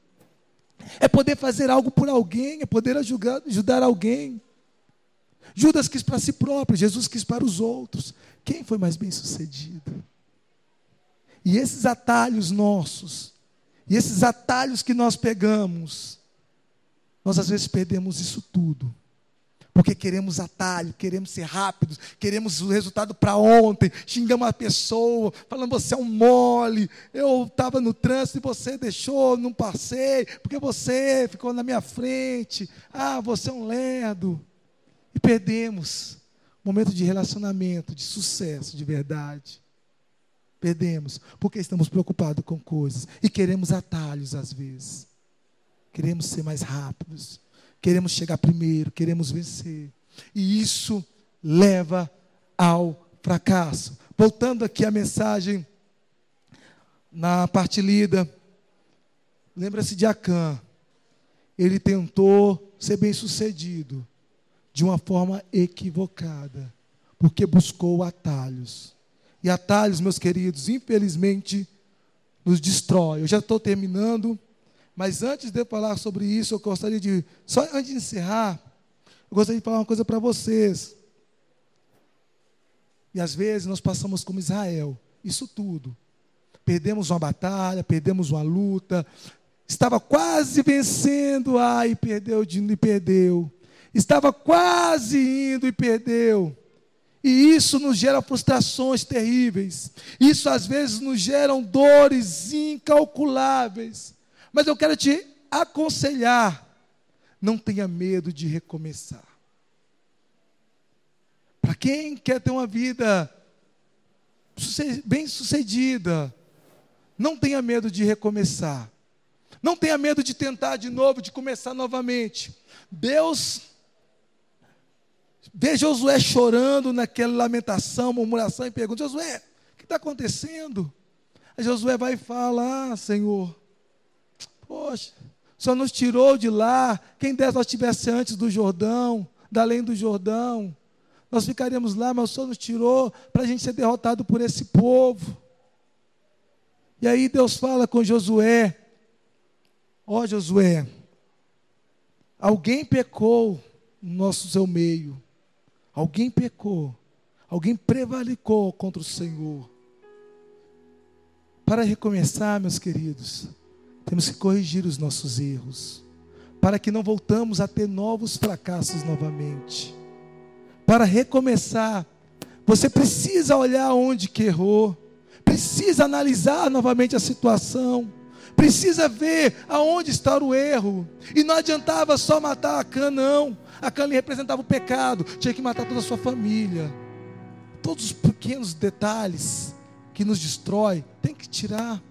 É poder fazer algo por alguém, é poder ajudar alguém. Judas quis para si próprio, Jesus quis para os outros. Quem foi mais bem-sucedido? E esses atalhos nossos, e esses atalhos que nós pegamos, nós às vezes perdemos isso tudo. Porque queremos atalho, queremos ser rápidos, queremos o resultado para ontem, xingamos a pessoa, falando, você é um mole, eu estava no trânsito e você deixou, não passei, porque você ficou na minha frente, você é um lerdo. E perdemos o momento de relacionamento, de sucesso, de verdade. Perdemos, porque estamos preocupados com coisas, e queremos atalhos às vezes, queremos ser mais rápidos, queremos chegar primeiro, queremos vencer. E isso leva ao fracasso. Voltando aqui à mensagem, na parte lida, lembra-se de Acã. Ele tentou ser bem-sucedido de uma forma equivocada, porque buscou atalhos. E atalhos, meus queridos, infelizmente, nos destrói. Eu já estou terminando. Mas antes de eu falar sobre isso, eu gostaria de, só antes de encerrar, eu gostaria de falar uma coisa para vocês. E às vezes nós passamos como Israel, isso tudo. Perdemos uma batalha, perdemos uma luta, estava quase vencendo, e perdeu. Estava quase indo e perdeu. E isso nos gera frustrações terríveis. Isso às vezes nos geram dores incalculáveis. Mas eu quero te aconselhar, não tenha medo de recomeçar. Para quem quer ter uma vida bem-sucedida, não tenha medo de recomeçar. Não tenha medo de tentar de novo, de começar novamente. Deus vê Josué chorando naquela lamentação, murmuração, e pergunta, Josué, o que está acontecendo? Aí Josué vai e fala, Senhor, poxa, o Senhor nos tirou de lá, quem dera nós estivesse antes do Jordão, da além do Jordão, nós ficaríamos lá, mas o Senhor nos tirou para a gente ser derrotado por esse povo. E aí Deus fala com Josué, Josué, alguém pecou no seu meio, alguém pecou, alguém prevaricou contra o Senhor. Para recomeçar, meus queridos, temos que corrigir os nossos erros, para que não voltamos a ter novos fracassos novamente. Para recomeçar, você precisa olhar onde que errou, precisa analisar novamente a situação, Precisa ver aonde está o erro. E não adiantava só matar Acã, não. Acã representava o pecado. Tinha que matar toda a sua família. Todos os pequenos detalhes que nos destrói, tem que tirar.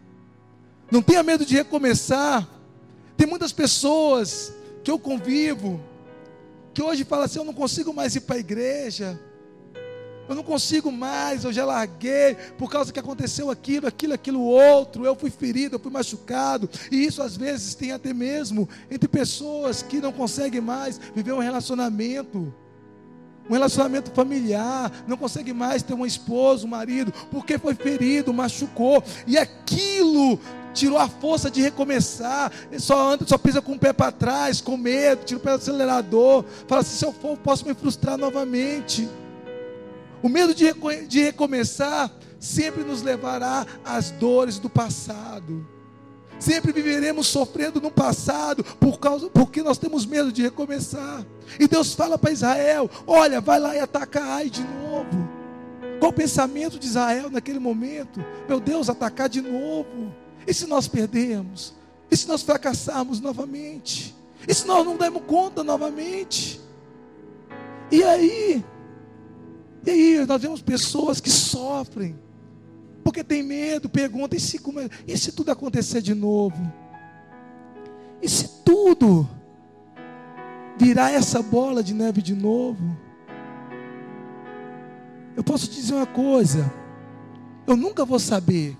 Não tenha medo de recomeçar. Tem muitas pessoas que eu convivo, que hoje falam assim: eu não consigo mais ir para a igreja. Eu não consigo mais, eu já larguei, por causa que aconteceu aquilo outro, eu fui ferido, eu fui machucado. E isso às vezes tem até mesmo entre pessoas que não conseguem mais viver um relacionamento familiar, não consegue mais ter uma esposa, um marido, porque foi ferido, machucou, e aquilo tirou a força de recomeçar. Só pisa com o pé para trás, com medo, tira o pé do acelerador, fala assim: se eu for, eu posso me frustrar novamente. O medo de recomeçar sempre nos levará às dores do passado. Sempre viveremos sofrendo no passado porque nós temos medo de recomeçar. E Deus fala para Israel: olha, vai lá e ataca Ai de novo. Qual o pensamento de Israel naquele momento? Meu Deus, atacar de novo. E se nós perdermos? E se nós fracassarmos novamente? E se nós não dermos conta novamente? E aí nós vemos pessoas que sofrem, porque tem medo, perguntam: e se tudo acontecer de novo? E se tudo virar essa bola de neve de novo? Eu posso te dizer uma coisa: eu nunca vou saber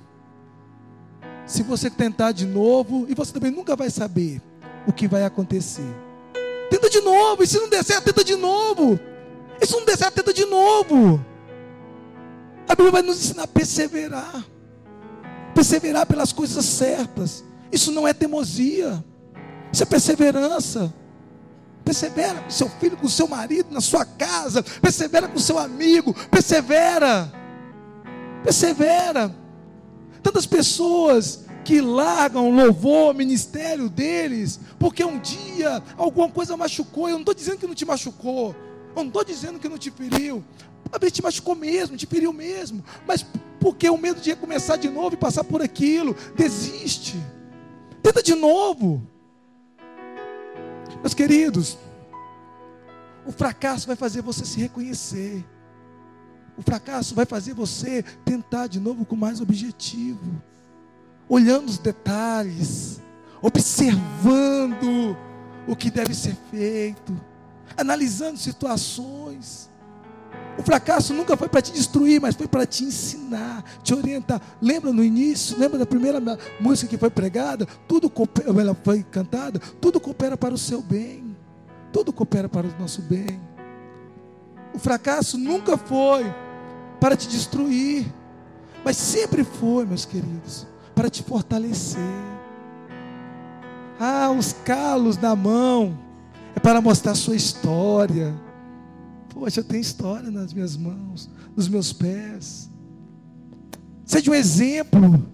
se você tentar de novo, e você também nunca vai saber o que vai acontecer. Tenta de novo, e se não der certo, tenta de novo. E se não der certo, tenta de novo. A Bíblia vai nos ensinar a perseverar. Perseverar pelas coisas certas. Isso não é teimosia. Isso é perseverança. Persevera com seu filho, com seu marido, na sua casa. Persevera com seu amigo. Persevera. Persevera. Tantas pessoas que largam o louvor, o ministério deles, porque um dia alguma coisa machucou. Eu não estou dizendo que não te machucou. Eu não estou dizendo que não te feriu. Talvez te machucou mesmo, te feriu mesmo. Mas porque o medo de recomeçar de novo e passar por aquilo, desiste. Tenta de novo. Meus queridos, o fracasso vai fazer você se reconhecer. O fracasso vai fazer você tentar de novo com mais objetivo. Olhando os detalhes, observando o que deve ser feito, analisando situações. O fracasso nunca foi para te destruir, mas foi para te ensinar, te orientar. Lembra no início? Lembra da primeira música que foi pregada? Ela foi cantada. Tudo coopera para o seu bem. Tudo coopera para o nosso bem. O fracasso nunca foi para te destruir, mas sempre foi, meus queridos, para te fortalecer. Os calos na mão é para mostrar a sua história. Poxa, eu tenho história nas minhas mãos, nos meus pés. Seja um exemplo,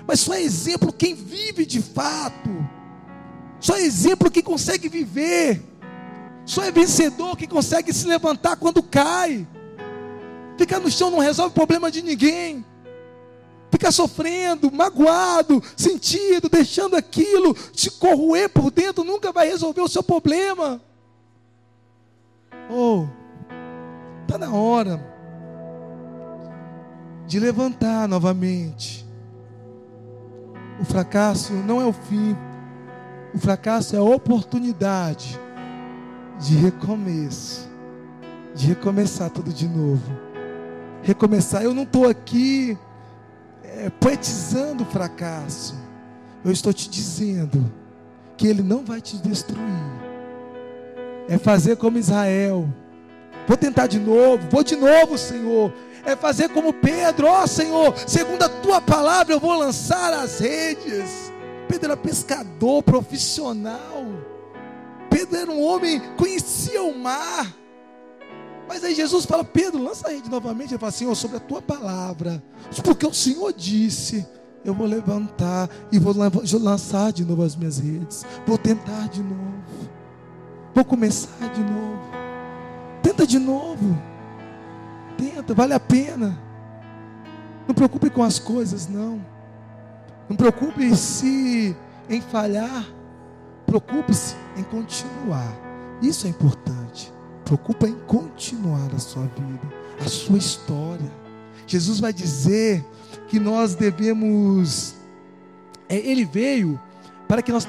mas só é exemplo quem vive de fato. Só é exemplo quem consegue viver. Só é vencedor quem consegue se levantar quando cai. Ficar no chão não resolve o problema de ninguém. Ficar sofrendo, magoado, sentido, deixando aquilo te corroer por dentro, nunca vai resolver o seu problema. Está na hora de levantar novamente. O fracasso não é o fim. O fracasso é a oportunidade de recomeço, de recomeçar tudo de novo. Recomeçar. Eu não estou aqui poetizando o fracasso. Eu estou te dizendo que ele não vai te destruir. É fazer como Israel. Vou tentar de novo, vou de novo, Senhor. É fazer como Pedro: Senhor, segundo a tua palavra eu vou lançar as redes. Pedro era pescador profissional. Pedro era um homem, conhecia o mar. Mas aí Jesus fala: Pedro, lança a rede novamente. Ele fala: Senhor, sobre a tua palavra, porque o Senhor disse, eu vou levantar e vou lançar de novo as minhas redes. Vou tentar de novo. Vou começar de novo. Tenta de novo. Tenta, vale a pena. Não preocupe com as coisas, não. Não preocupe-se em falhar, preocupe-se em continuar. Isso é importante. Preocupa em continuar a sua vida, a sua história. Jesus vai dizer que nós devemos, Ele veio para que nós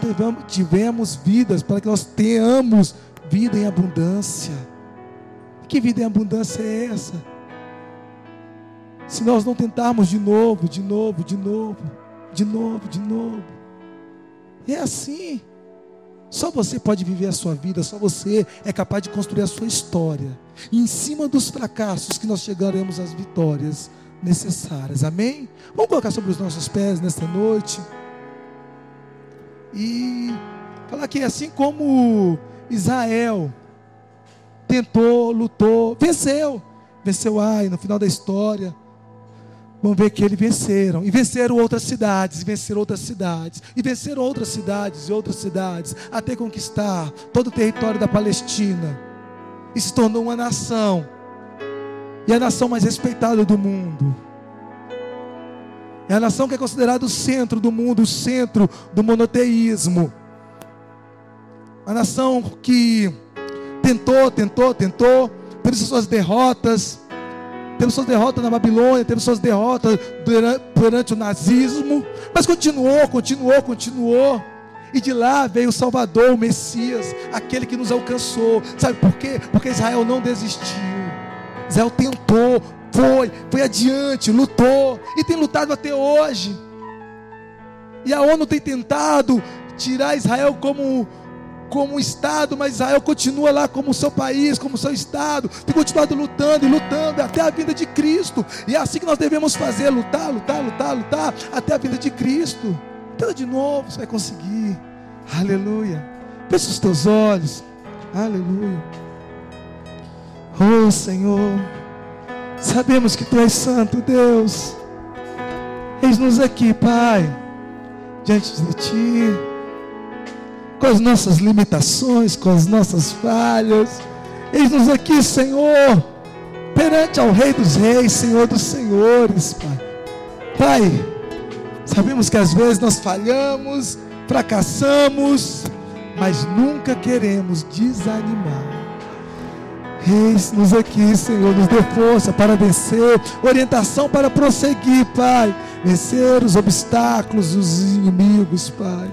tivemos vidas, para que nós tenhamos vida em abundância. Que vida em abundância é essa? Se nós não tentarmos de novo. É assim. Só você pode viver a sua vida, só você é capaz de construir a sua história. E em cima dos fracassos que nós chegaremos às vitórias necessárias. Amém? Vamos colocar sobre os nossos pés nesta noite. E falar que assim como Israel tentou, lutou, venceu Ai no final da história. Vamos ver que eles venceram, e venceram outras cidades, e venceram outras cidades, e venceram outras cidades, e outras cidades, até conquistar todo o território da Palestina, e se tornou uma nação, e a nação mais respeitada do mundo, é a nação que é considerada o centro do mundo, o centro do monoteísmo, a nação que tentou, teve suas derrotas, teve suas derrotas na Babilônia, teve suas derrotas durante o nazismo, mas continuou, e de lá veio o Salvador, o Messias, aquele que nos alcançou. Sabe por quê? Porque Israel não desistiu, Israel tentou, foi adiante, lutou, e tem lutado até hoje, e a ONU tem tentado tirar Israel como um Estado, mas Israel continua lá como seu país, como seu Estado, tem continuado lutando até a vinda de Cristo, e é assim que nós devemos fazer, lutar, até a vinda de Cristo. Tenta de novo, você vai conseguir. Aleluia. Fecha os teus olhos. Aleluia. Oh Senhor, sabemos que Tu és santo, Deus. Eis-nos aqui, Pai, diante de Ti, com as nossas limitações, com as nossas falhas. Eis-nos aqui, Senhor, perante ao Rei dos Reis, Senhor dos Senhores, Pai. Pai, sabemos que às vezes nós falhamos, fracassamos, mas nunca queremos desanimar. Eis-nos aqui, Senhor, nos dê força para vencer, orientação para prosseguir, Pai, vencer os obstáculos, os inimigos, Pai.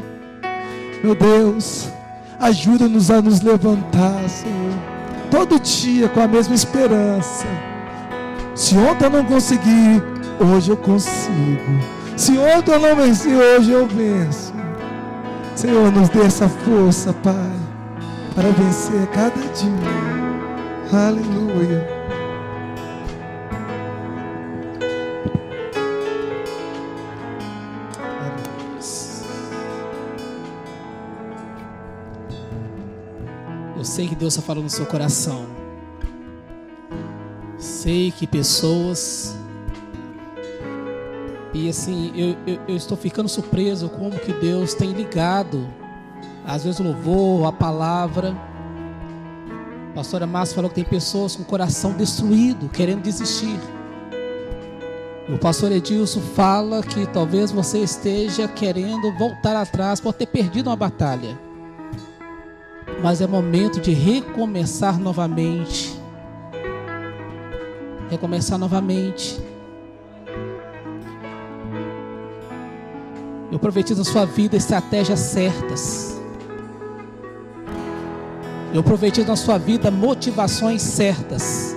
Meu Deus, ajuda-nos a nos levantar, Senhor, todo dia com a mesma esperança. Se ontem eu não consegui, hoje eu consigo. Se ontem eu não venci, hoje eu venço. Senhor, nos dê essa força, Pai, para vencer cada dia. Aleluia. Eu sei que Deus está falando no seu coração. Sei que pessoas... E assim, eu estou ficando surpreso como que Deus tem ligado, às vezes o louvor, a palavra. A pastora Márcia falou que tem pessoas com o coração destruído, querendo desistir. E o pastor Edilson fala que talvez você esteja querendo voltar atrás por ter perdido uma batalha. Mas é momento de recomeçar novamente. Recomeçar novamente. Eu profetizo na sua vida estratégias certas. Eu profetizo na sua vida motivações certas.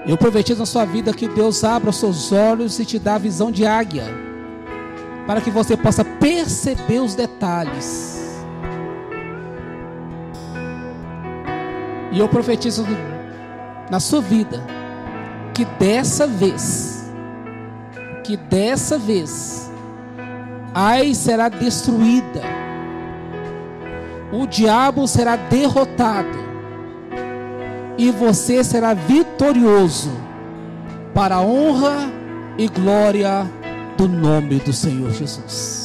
Eu profetizo na sua vida que Deus abra os seus olhos e te dá a visão de águia, para que você possa perceber os detalhes. E eu profetizo na sua vida que dessa vez Ai será destruída, o diabo será derrotado e você será vitorioso para a honra e glória do nome do Senhor Jesus.